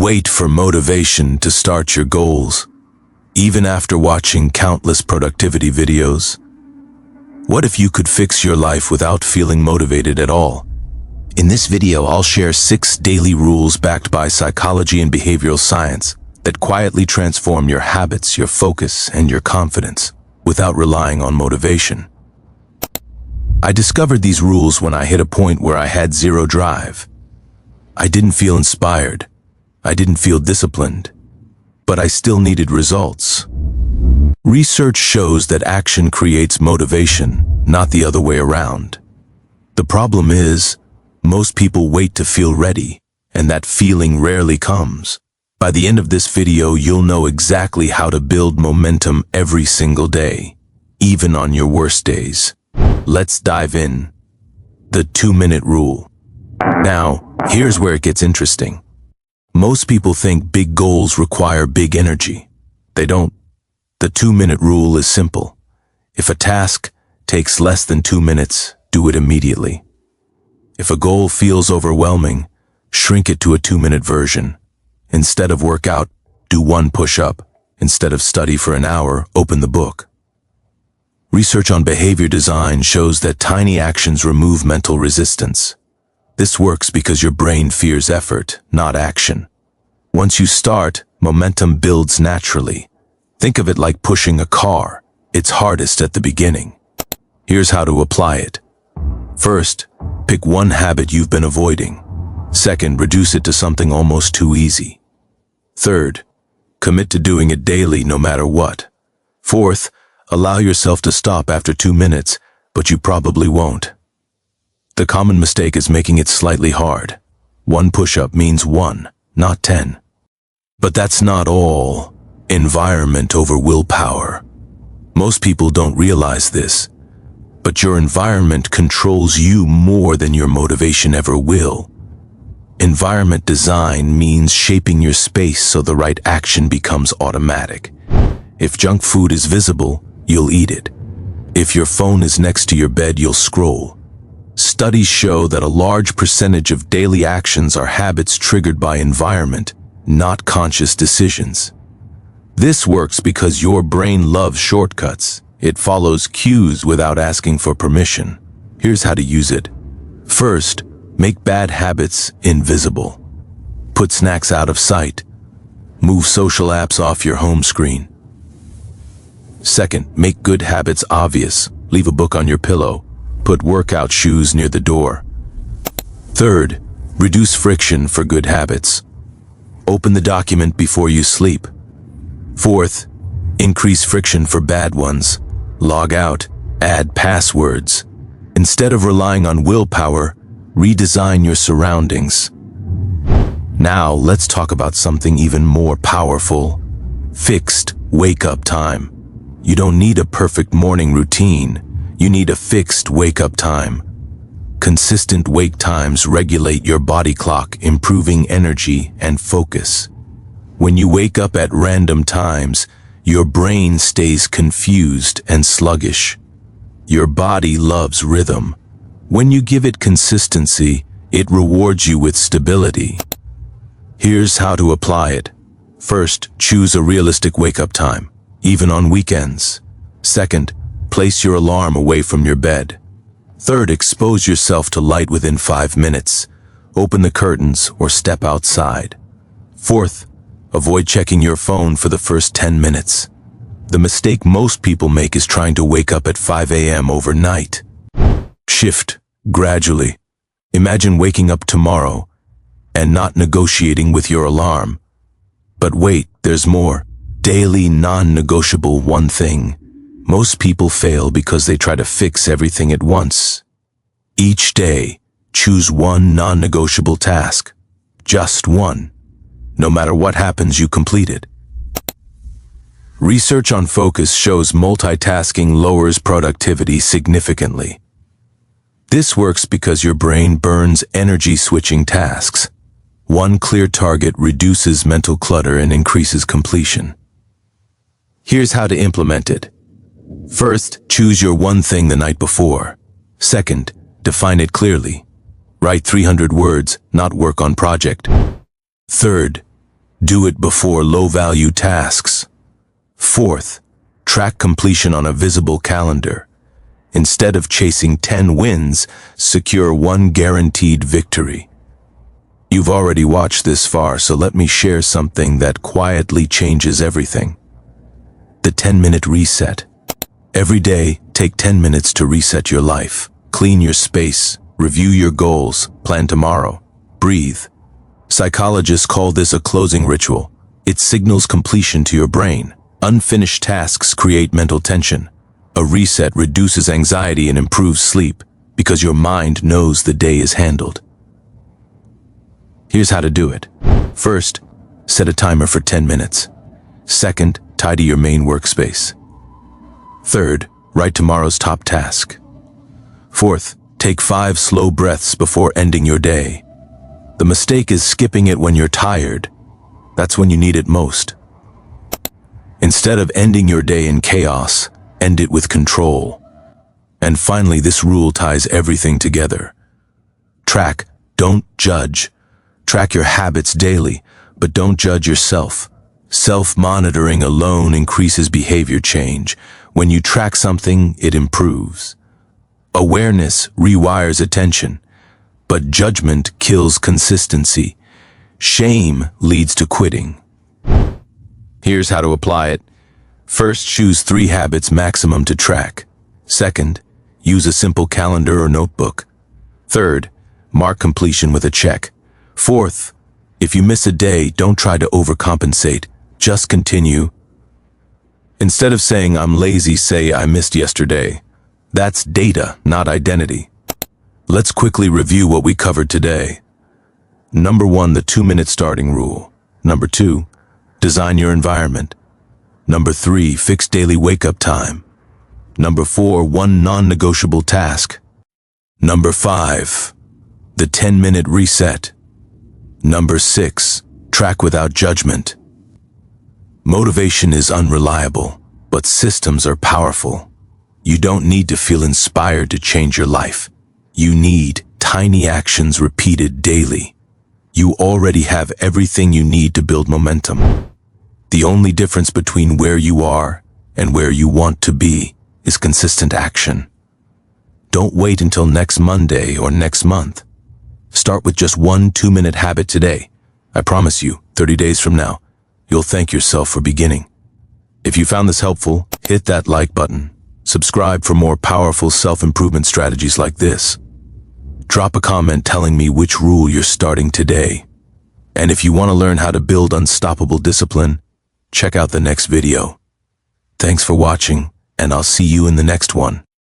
wait for motivation to start your goals, even after watching countless productivity videos? What if you could fix your life without feeling motivated at all? In this video, I'll share 6 daily rules backed by psychology and behavioral science that quietly transform your habits, your focus, and your confidence without relying on motivation. I discovered these rules when I hit a point where I had zero drive. I didn't feel inspired. I didn't feel disciplined. But I still needed results. Research shows that action creates motivation, not the other way around. The problem is, most people wait to feel ready, and that feeling rarely comes. By the end of this video, you'll know exactly how to build momentum every single day, even on your worst days. Let's dive in. The 2-minute rule. Now, here's where it gets interesting. Most people think big goals require big energy. They don't. The 2-minute rule is simple. If a task takes less than 2 minutes, do it immediately. If a goal feels overwhelming, shrink it to a 2-minute version. Instead of workout, do 1 push-up. Instead of study for an hour, open the book. Research on behavior design shows that tiny actions remove mental resistance. This works because your brain fears effort, not action. Once you start, momentum builds naturally. Think of it like pushing a car. It's hardest at the beginning. Here's how to apply it. First, pick one habit you've been avoiding. Second, reduce it to something almost too easy. Third, commit to doing it daily no matter what. Fourth, allow yourself to stop after 2 minutes, but you probably won't. The common mistake is making it slightly hard. 1 push-up means 1, not 10. But that's not all. Environment over willpower. Most people don't realize this, but your environment controls you more than your motivation ever will. Environment design means shaping your space so the right action becomes automatic. If junk food is visible, you'll eat it. If your phone is next to your bed, you'll scroll. Studies show that a large percentage of daily actions are habits triggered by environment, not conscious decisions. This works because your brain loves shortcuts. It follows cues without asking for permission. Here's how to use it. First, make bad habits invisible. Put snacks out of sight. Move social apps off your home screen. Second, make good habits obvious. Leave a book on your pillow. Put workout shoes near the door. Third, reduce friction for good habits. Open the document before you sleep. Fourth, increase friction for bad ones. Log out, add passwords. Instead of relying on willpower, redesign your surroundings. Now, let's talk about something even more powerful. Fixed wake-up time. You don't need a perfect morning routine. You need a fixed wake-up time. Consistent wake times regulate your body clock, improving energy and focus. When you wake up at random times, your brain stays confused and sluggish. Your body loves rhythm. When you give it consistency, it rewards you with stability. Here's how to apply it. First, choose a realistic wake-up time, even on weekends. Second, place your alarm away from your bed. Third, expose yourself to light within 5 minutes. Open the curtains or step outside. Fourth, avoid checking your phone for the first 10 minutes. The mistake most people make is trying to wake up at 5 a.m. overnight. Shift gradually. Imagine waking up tomorrow and not negotiating with your alarm. But wait, there's more. Daily non-negotiable one thing. Most people fail because they try to fix everything at once. Each day, choose one non-negotiable task. Just one. No matter what happens, you complete it. Research on focus shows multitasking lowers productivity significantly. This works because your brain burns energy switching tasks. One clear target reduces mental clutter and increases completion. Here's how to implement it. First, choose your one thing the night before. Second, define it clearly. Write 300 words, not work on project. Third, Do it before low-value tasks. Fourth, track completion on a visible calendar. Instead of chasing 10 wins, secure one guaranteed victory. You've already watched this far, so let me share something that quietly changes everything. The 10-minute reset. Every day, take 10 minutes to reset your life. Clean your space, review your goals, plan tomorrow, breathe. Psychologists call this a closing ritual. It signals completion to your brain. Unfinished tasks create mental tension. A reset reduces anxiety and improves sleep because your mind knows the day is handled. Here's how to do it. First, set a timer for 10 minutes. Second, tidy your main workspace. Third, write tomorrow's top task. Fourth, take 5 slow breaths before ending your day. The mistake is skipping it when you're tired. That's when you need it most. Instead of ending your day in chaos, end it with control. And finally, this rule ties everything together. Track, don't judge. Track your habits daily, but don't judge yourself. Self-monitoring alone increases behavior change. When you track something, it improves. Awareness rewires attention, but judgment kills consistency. Shame leads to quitting. Here's how to apply it. First, choose 3 habits maximum to track. Second, use a simple calendar or notebook. Third, mark completion with a check. Fourth, if you miss a day, don't try to overcompensate. Just continue. Instead of saying, "I'm lazy," say, "I missed yesterday." That's data, not identity. Let's quickly review what we covered today. Number 1, the 2-minute starting rule. Number 2, design your environment. Number 3, fix daily wake-up time. Number 4, one non-negotiable task. Number 5, the 10-minute reset. Number 6, track without judgment. Motivation is unreliable, but systems are powerful. You don't need to feel inspired to change your life. You need tiny actions repeated daily. You already have everything you need to build momentum. The only difference between where you are and where you want to be is consistent action. Don't wait until next Monday or next month. Start with just one 2-minute habit today. I promise you, 30 days from now, you'll thank yourself for beginning. If you found this helpful, hit that like button. Subscribe for more powerful self-improvement strategies like this. Drop a comment telling me which rule you're starting today. And if you want to learn how to build unstoppable discipline, check out the next video. Thanks for watching, and I'll see you in the next one.